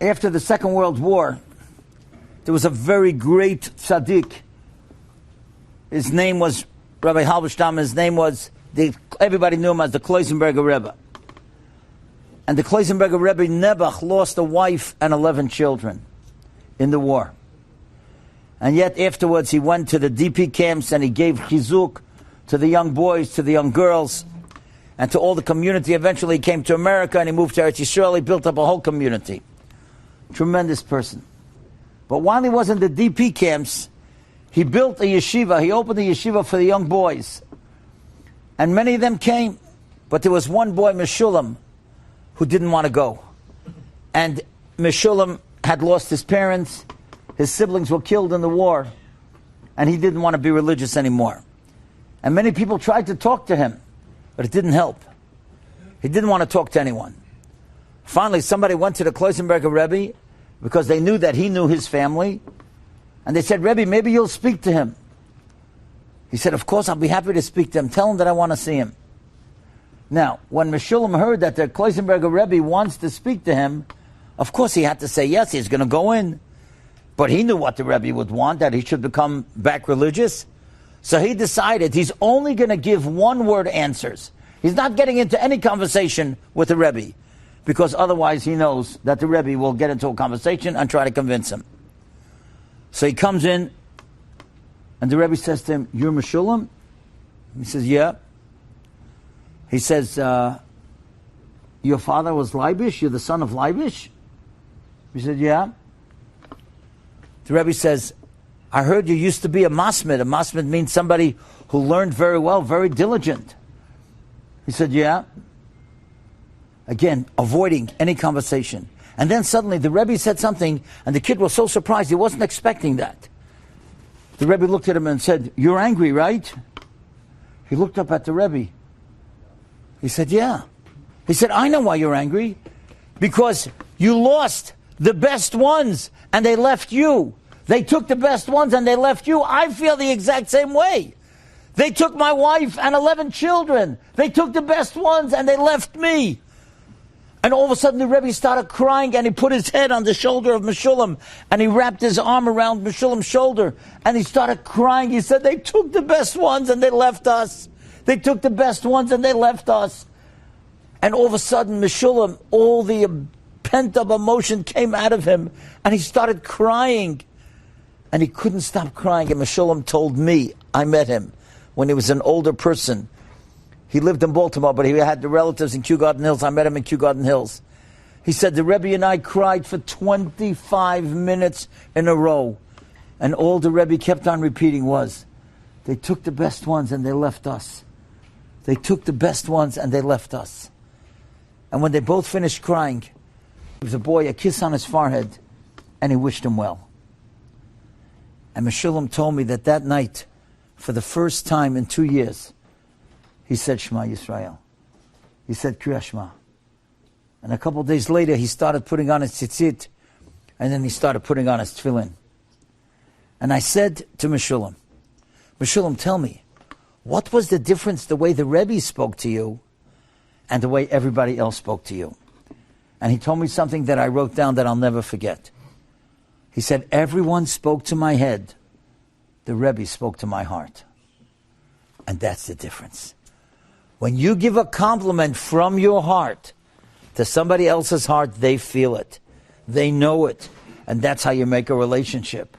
After the Second World War, there was a very great tzaddik. His name was Rabbi Halberstam. His name was, everybody knew him as the Kloisenberger Rebbe. And the Kloisenberger Rebbe Nebuch lost a wife and 11 children in the war. And yet afterwards he went to the DP camps and he gave chizuk to the young boys, to the young girls, and to all the community. Eventually he came to America and he moved to Eretz Yisrael. He built up a whole community. Tremendous person. But while he was in the DP camps, he built a yeshiva. He opened a yeshiva for the young boys. And many of them came. But there was one boy, Meshulam, who didn't want to go. And Meshulam had lost his parents. His siblings were killed in the war. And he didn't want to be religious anymore. And many people tried to talk to him, but it didn't help. He didn't want to talk to anyone. Finally, somebody went to the Kloisenberger Rebbe because they knew that he knew his family. And they said, Rebbe, maybe you'll speak to him. He said, of course, I'll be happy to speak to him. Tell him that I want to see him. Now, when Meshulam heard that the Kloisenberger Rebbe wants to speak to him, of course he had to say yes, he's going to go in. But he knew what the Rebbe would want, that he should become back religious. So he decided he's only going to give one-word answers. He's not getting into any conversation with the Rebbe, because otherwise he knows that the Rebbe will get into a conversation and try to convince him. So he comes in, and the Rebbe says to him, you're Meshulam? He says, yeah. He says, your father was Leibish? You're the son of Leibish? He said, yeah. The Rebbe says, I heard you used to be a masmid. A masmid means somebody who learned very well, very diligent. He said, yeah. Again, avoiding any conversation. And then suddenly the Rebbe said something, and the kid was so surprised, he wasn't expecting that. The Rebbe looked at him and said, you're angry, right? He looked up at the Rebbe. He said, yeah. He said, I know why you're angry. Because you lost the best ones, and they left you. They took the best ones and they left you. I feel the exact same way. They took my wife and 11 children. They took the best ones and they left me. And all of a sudden the Rebbe started crying and he put his head on the shoulder of Meshulam and he wrapped his arm around Meshulam's shoulder and he started crying. He said, they took the best ones and they left us. They took the best ones and they left us. And all of a sudden Meshulam, all the pent-up emotion came out of him and he started crying. And he couldn't stop crying. And Meshulam told me, I met him when he was an older person. He lived in Baltimore, but he had the relatives in Kew Garden Hills. I met him in Kew Garden Hills. He said, the Rebbe and I cried for 25 minutes in a row. And all the Rebbe kept on repeating was, they took the best ones and they left us. They took the best ones and they left us. And when they both finished crying, there was a boy, a kiss on his forehead, and he wished him well. And Meshulam told me that that night, for the first time in 2 years, he said Shema Yisrael. He said Kriya Shema. And a couple of days later, he started putting on his tzitzit, and then he started putting on his tefillin. And I said to Meshulam, Meshulam, tell me, what was the difference the way the Rebbe spoke to you and the way everybody else spoke to you? And he told me something that I wrote down that I'll never forget. He said, everyone spoke to my head. The Rebbe spoke to my heart. And that's the difference. When you give a compliment from your heart to somebody else's heart, they feel it. They know it. And that's how you make a relationship.